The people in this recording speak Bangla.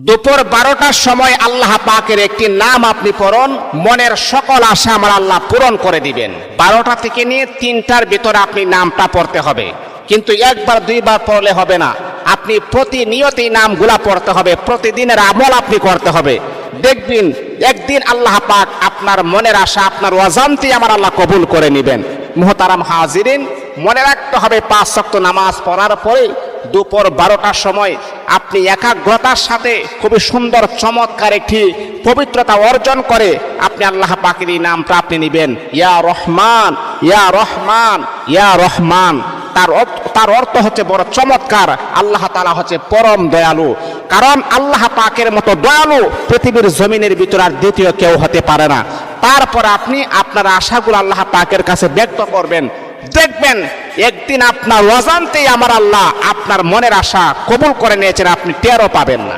দুপুর 12টার সময় আল্লাহ পাকের একটি নাম আপনি পড়ুন, মনের সকল আশা আমার আল্লাহ পূরণ করে দিবেন। 12টা থেকে নিয়ে 3টার ভিতরে আপনি নামটা পড়তে হবে, কিন্তু একবার দুইবার পড়লে হবে না, আপনি প্রতিনিয়ত এই নামগুলা পড়তে হবে, প্রতিদিনের আমল আপনি করতে হবে। দেখবেন একদিন আল্লাহ পাক আপনার মনের আশা আপনার অজান্তেই আমার আল্লাহ কবুল করে নেবেন। মুহতারাম হাজিরিন, মনে রাখতে হবে 5 ওয়াক্ত নামাজ পড়ার পরে দুপুর 12টার সময় আপনি একাগ্রতার সাথে খুবই সুন্দর চমৎকার একটি পবিত্রতা অর্জন করে আপনি আল্লাহ পাকের এই নামটা আপনি নেবেন, ইয়া রহমান ইয়া রহমান ইয়া রহমান। তার অর্থ হচ্ছে বড় চমৎকার, আল্লাহ তাআলা হচ্ছে পরম দয়ালু। কারণ আল্লাহ পাকের মতো দয়ালু পৃথিবীর জমিনের ভিতর আর দ্বিতীয় কেউ হতে পারে না। তারপর আপনি আপনার আশাগুলো আল্লাহ পাকের কাছে ব্যক্ত করবেন, দেখবেন একদিন আপনার অজান্তেই আমার আল্লাহ আপনার মনের আশা কবুল করে নিয়েছেন, আপনি টেরও পাবেন না।